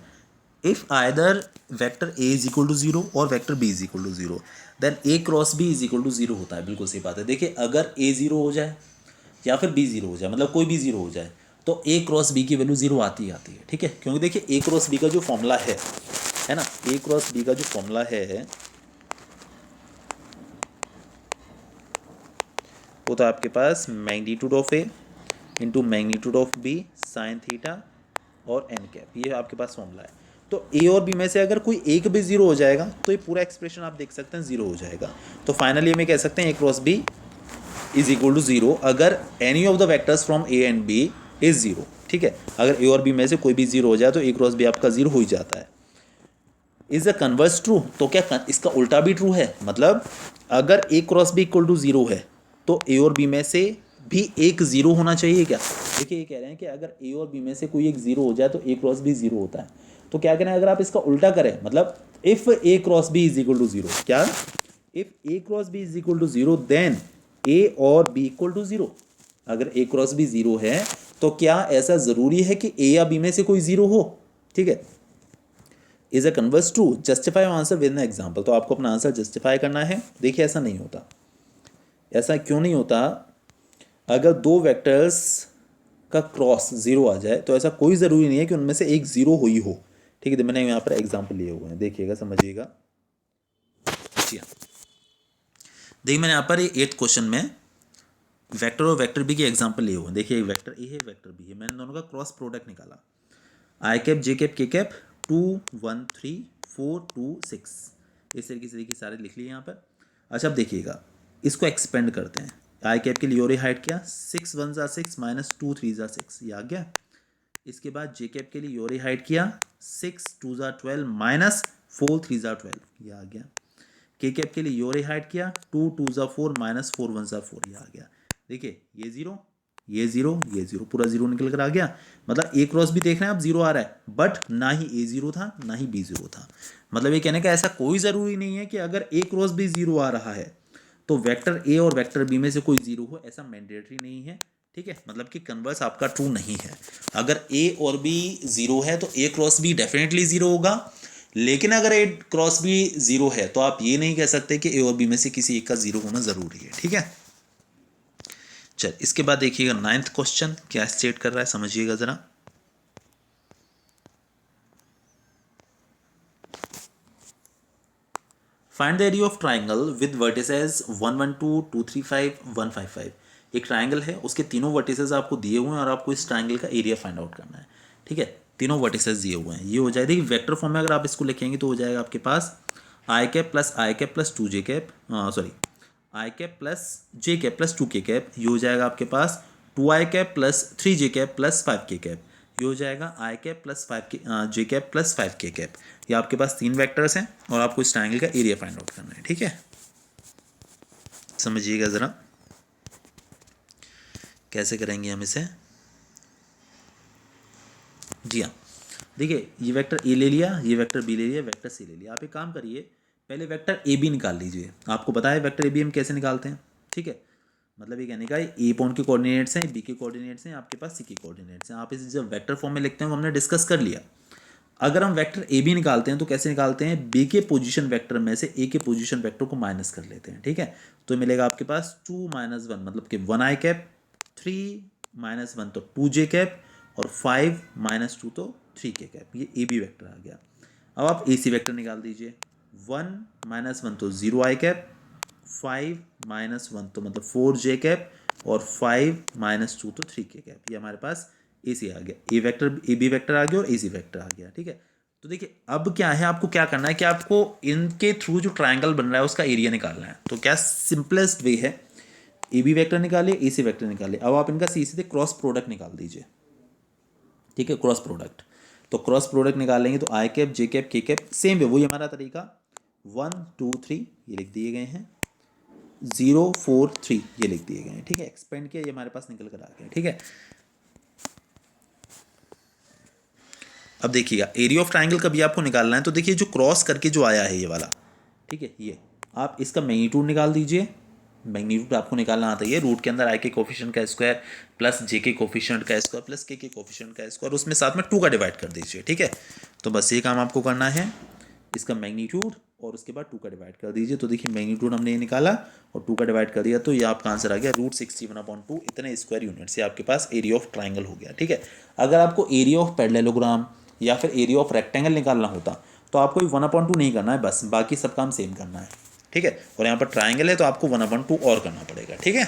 Speaker 1: if either vector A is equal to 0 और vector B is equal to 0 then A cross B is equal to 0 होता है। बिल्कुल सही बात है। देखिए अगर A 0 हो जाए या फिर B 0 हो जाए, मतलब कोई भी 0 हो जाए, तो A क्रॉस B की वैल्यू 0 आती ही आती है। ठीक है, क्योंकि देखिए A क्रॉस B का जो फॉर्मूला है ना, A क्रॉस B का जो फॉर्मूला है वो तो आपके पास magnitude of A into magnitude of B sine theta और एन कैप, ये आपके पास फॉर्मूला है। तो A और B में से अगर कोई एक भी 0 हो जाएगा तो ये पूरा एक्सप्रेशन आप देख सकते हैं 0 हो जाएगा। तो फाइनली हमें कह सकते हैं A cross B is equal to 0 अगर any of the vectors from A and B is 0। ठीक है, अगर A और B में से कोई भी 0 हो जाए तो A क्रॉस B आपका 0 हो ही जाता है। इज द कन्वर्स ट्रू, तो क्या इसका उल्टा भी ट्रू है? मतलब अगर A cross B equal to 0 है तो A और B में से भी एक 0 होना चाहिए क्या? देखिए ये कह रहे हैं कि अगर A और B में से कोई एक 0 हो जाए तो A क्रॉस B 0 होता है। तो क्या करें, अगर आप इसका उल्टा करें, मतलब if A cross B is equal to 0, क्या if A cross B is equal to 0 then A और B इक्वल टू 0। अगर A क्रॉस B 0 है तो क्या ऐसा ज़रूरी है कि A या B में से कोई 0 हो? ठीक है, is a converse true, justify answer with an example. तो आपको अपना आंसर जस्टिफाई करना है। देखिए ऐसा नहीं होता। ऐसा क्यों नहीं होता? अगर दो वेक्टर्स का क्रॉस 0 आ जाए तो ऐसा कोई ज़रूरी नहीं है कि उनमें से एक 0 हुई हो। ठीक है, मैंने यहाँ पर एग्जाम्पल लिए हुए हैं, देखिएगा समझिएगा। जी हाँ, देखिए मैंने यहाँ पर 8th क्वेश्चन में वेक्टर और वेक्टर बी के एग्जाम्पल लिए हुए हैं। देखिए वेक्टर ए है, वेक्टर बी है, मैंने दोनों का क्रॉस प्रोडक्ट निकाला। आई cap J cap K cap 2 1 3 4 2 6, इस तरीके से देखिए सारे लिख लिए यहाँ पर। अच्छा अब देखिएगा, इसको एक्सपेंड करते हैं। आई कैप के लिए योरे हाइट किया, 6 1 ज़ा 6 माइनस 2 3 ज़ा 6, ये आ गया। इसके बाद जे कैप के लिए योरे हाइट किया, 6 2 ज़ा 12 माइनस 4 3 ज़ा 12, ये आ गया। के कैप के लिए योरे हाइट किया, 2 2 ज़ा 4 माइनस 4 1 ज़ा 4, ये आ गया। देखिए ये 0 ये 0 ये 0, पूरा 0 निकल कर आ गया। मतलब A क्रॉस भी देख रहे हैं आप 0 आ रहा है, बट ना ही A 0 था ना ही B 0 था। मतलब ये कहने का ऐसा कोई ज़रूरी नहीं है कि अगर A क्रॉस भी 0 आ रहा है तो वेक्टर A और वेक्टर B में से कोई 0 हो, ऐसा मैंडेटरी नहीं है। ठीक है, मतलब कि कन्वर्स आपका ट्रू नहीं है। अगर A और B 0 है तो A क्रॉस B डेफिनेटली 0 होगा, लेकिन अगर A क्रॉस B 0 है तो आप ये नहीं कह सकते कि A और B में से किसी एक का 0 होना ज़रूरी है। ठीक है, चल इसके बाद देखिएगा 9th क्वेश्चन क्या स्टेट कर रहा है, समझिएगा ज़रा। Find the area of triangle with vertices 1 1 2 2 3 5 1 5 5। एक ट्राइंगल है, उसके तीनों वर्टिसेस आपको दिए हुए हैं और आपको इस ट्राइंगल का एरिया फाइंड आउट करना है। ठीक है, तीनों वर्टिसेस दिए हुए हैं, ये हो जाए। देखिए वेक्टर फॉर्म में अगर आप इसको लिखेंगे तो हो जाएगा आपके पास I cap plus 2 J cap, sorry I cap plus J cap plus 2 K cap, ये हो जाएगा आपके पास 2 I cap plus 3 J cap plus 5 K cap, ये हो जाएगा आई कैप प्लस 5 के जे कैप प्लस 5 के कैप। ये आपके पास 3 वेक्टर्स हैं और आपको इस ट्राइंगल का एरिया फाइंड आउट करना है। ठीक है, समझिएगा ज़रा। कैसे करेंगे हम इसे, जी हाँ, देखिए ये वेक्टर ए ले लिया, ये वेक्टर बी ले लिया, वेक्टर सी ले लिया। आप एक काम करिए, पहले वेक्टर ए बी निकाल लीजिए। आपको पता है वेक्टर ए बी हम कैसे निकालते हैं, ठीक है। मतलब ये कहने का ए पॉइंट के कोऑर्डिनेट्स हैं, बी के कोऑर्डिनेट्स हैं, आपके पास सी के कोऑर्डिनेट्स हैं। आप इसे जब वेक्टर फॉर्म में लिखते हैं वो हमने डिस्कस कर लिया। अगर हम वेक्टर ए बी निकालते हैं तो कैसे निकालते हैं, बी के पोजीशन वेक्टर में से ए के पोजीशन वेक्टर को माइनस कर लेते हैं, ठीक है। तो मिलेगा आपके पास 2 - 1, मतलब कि 1 आई कैप, 3 - 1 तो 2 जे कैप, और 5 - 2 तो 3 के कैप। ये ए बी वेक्टर आ गया। अब आप ए सी वेक्टर निकाल दीजिए। 1 - 1 तो 0 आई कैप, 5 - 1 तो मतलब 4 जे कैप, और 5 - 2 तो 3 के कैप। ये हमारे पास ए सी आ गया, ए वेक्टर ए बी वेक्टर आ गया और ए सी वेक्टर आ गया, ठीक है। तो देखिए अब क्या है, आपको क्या करना है कि आपको इनके थ्रू जो ट्रायंगल बन रहा है उसका एरिया निकालना है। तो क्या सिंपलेस्ट वे है, ए बी वेक्टर निकालिए, ए सी वेक्टर निकालिए। अब आप इनका सीधे क्रॉस प्रोडक्ट निकाल दीजिए, ठीक है, क्रॉस प्रोडक्ट। तो क्रॉस प्रोडक्ट निकालेंगे तो आई cap, J cap, K cap, same है वही हमारा तरीका। 1 2 3 ये लिख दिए गए हैं, 0 4 3 ये लिख दिए गए हैं, ठीक है। एक्सपेंड किया, ये हमारे पास निकल कर आ गया, ठीक है। अब देखिएगा एरिया ऑफ ट्राइंगल कभी आपको निकालना है तो देखिए जो क्रॉस करके जो आया है ये वाला, ठीक है, ये आप इसका मैग्नीट्यूड निकाल दीजिए। मैग्नीट्यूड आपको निकालना आता है, रूट के अंदर आई के कोफिशिएंट का स्क्वायर प्लस जे के कोफिशिएंट का स्क्वायर प्लस के कोफिशिएंट का स्क्वायर, उसमें साथ में 2 का डिवाइड कर दीजिए, ठीक है। तो बस ये काम आपको करना है, इसका मैग्नीट्यूड और उसके बाद 2 का डिवाइड कर दीजिए। तो देखिए मैग्नीट्यूड हमने ये निकाला और 2 का डिवाइड कर दिया, तो ये आपका आंसर आ गया √61/2। इतने स्क्वायर यूनिट से आपके पास एरिया ऑफ ट्राइंगल हो गया, ठीक है। अगर आपको एरिया ऑफ पैरेललोग्राम या फिर एरिया ऑफ रेक्टेंगल निकालना होता तो आपको 1/2 नहीं करना है, बस बाकी सब काम सेम करना है, ठीक है। और यहाँ पर ट्राइंगल है तो आपको 1/2 और करना पड़ेगा, ठीक है।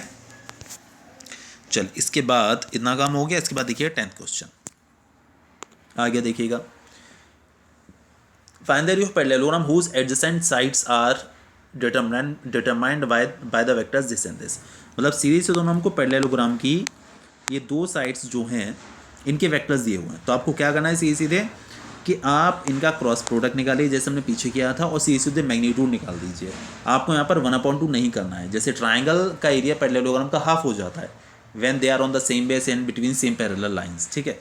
Speaker 1: चल इसके बाद इतना काम हो गया। इसके बाद देखिए 10th क्वेश्चन आ गया, देखिएगा। Find the area of parallelogram whose adjacent sides are determined by the vectors this and this. मतलब सीरीज से दोनों हमको पैरेललोग्राम की ये 2 साइड्स जो हैं इनके वेक्टर्स दिए हुए हैं। तो आपको क्या करना है, सीधे कि आप इनका क्रॉस प्रोडक्ट निकालिए जैसे हमने पीछे किया था, और सीधे मैग्नीट्यूड निकाल दीजिए। आपको यहाँ पर 1/2 नहीं करना है। जैसे ट्राइंगल का एरिया पैरेललोग्राम का हाफ हो जाता है when they are on the same base and between same parallel lines, ठीक है।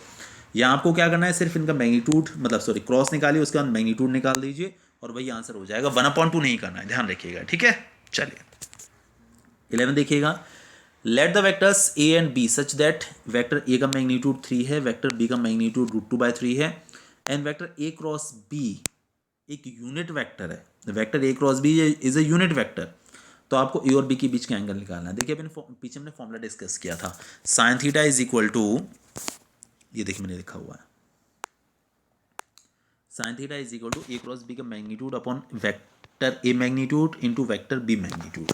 Speaker 1: यहाँ आपको क्या करना है, सिर्फ इनका मैग्नीट्यूड मतलब सॉरी क्रॉस निकालिए, उसके बाद मैग्नीट्यूड निकाल दीजिए और वही आंसर हो जाएगा। 1/2 नहीं करना है, ध्यान रखिएगा, ठीक है। चलिए 11 देखिएगा। Let the vectors A and B such that vector A का मैग्नीट्यूड 3 है, वेक्टर बी का मैग्नीट्यूड √2/3 है, and vector A cross B एक यूनिट वेक्टर है। Vector A cross B is a unit vector. तो आपको ए और बी के बीच का एंगल निकालना है। देखिए पीछे हमने फॉर्मूला डिस्कस किया था, sine theta is equal to, ये देखिए मैंने लिखा हुआ है, sine theta is equal to A cross B का magnitude upon vector A magnitude into vector B magnitude.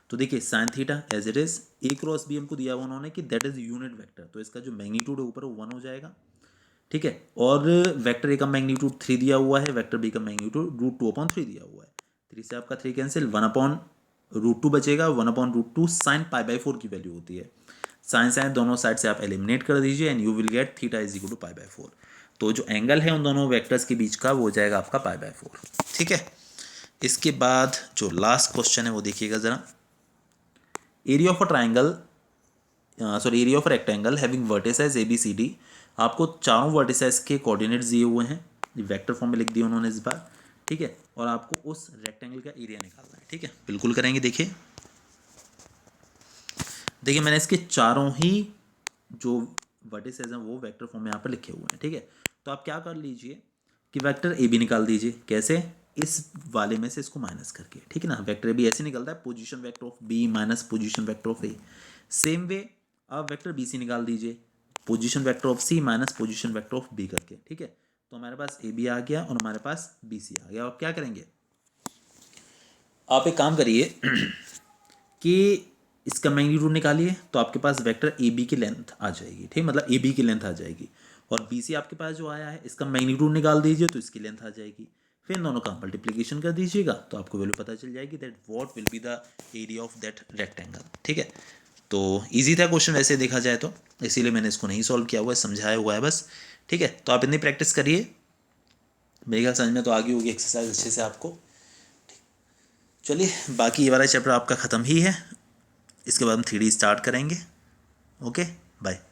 Speaker 1: तो देखिए sine theta as it is, A cross B हमको दिया हुआ उन्होंने कि दैट इज यूनिट वेक्टर, तो इसका जो मैग्नीट्यूड है ऊपर वो 1 हो जाएगा, ठीक है। और वेक्टर ए का मैग्नीट्यूड 3 दिया हुआ है, वेक्टर बी का मैग्नीट्यूड √2/3 दिया हुआ है। 3 से आपका 3 कैंसिल, 1/√2 बचेगा। 1/√2 साइन π/4 की वैल्यू होती है। साइन साइन दोनों साइड से आप एलिमिनेट कर दीजिए and you will get theta is equal to π/4। तो जो एंगल है उन दोनों वेक्टर्स के बीच का वो हो जाएगा आपका π/4, ठीक है। इसके बाद जो लास्ट क्वेश्चन है वो देखिएगा ज़रा। Area of a triangle sorry area of rectangle having vertices A B C D. आपको चारों वर्टिसेस के कोऑर्डिनेट्स दिए हुए हैं, वेक्टर फॉर्म में लिख दिए उन्होंने इस बार, ठीक है। और आपको उस रेक्टेंगल का एरिया निकालना है, ठीक है। बिल्कुल करेंगे। देखिए देखिए मैंने इसके चारों ही जो वर्टिसेस हैं वो वेक्टर फॉर्म में यहाँ पर लिखे हुए हैं, ठीक है। तो आप क्या कर लीजिए कि वेक्टर ए बी निकाल दीजिए। कैसे, इस वाले में से इसको माइनस करके, ठीक है ना। वेक्टर ए बी ऐसे निकलता है, position vector of B minus position vector of A. Same way आप वेक्टर बी सी निकाल दीजिए, position vector of C minus position vector of B करके, ठीक है। तो हमारे पास ए बी आ गया और हमारे पास बी सी आ गया। आप क्या करेंगे, आप एक काम करिए कि इसका मैग्नीट्यूड निकालिए, तो आपके पास वेक्टर ए बी की लेंथ आ जाएगी, ठीक, मतलब ए बी की लेंथ आ जाएगी। और बी सी आपके पास जो आया है इसका मैग्नीट्यूड निकाल दीजिए तो इसकी लेंथ आ जाएगी। फिर इन दोनों का मल्टीप्लिकेशन कर दीजिएगा तो आपको वैल्यू पता चल जाएगी that what will be the area of that rectangle, ठीक है। तो ईजी था क्वेश्चन वैसे देखा जाए तो, इसीलिए मैंने इसको नहीं सॉल्व किया हुआ है, समझाया हुआ है बस, ठीक है। तो आप इतनी प्रैक्टिस करिए, मेरे ख्याल समझ में तो आ गई होगी एक्सरसाइज अच्छे से आपको। चलिए बाकी ये वाला चैप्टर आपका ख़त्म ही है, इसके बाद हम 3D स्टार्ट करेंगे। Okay, bye.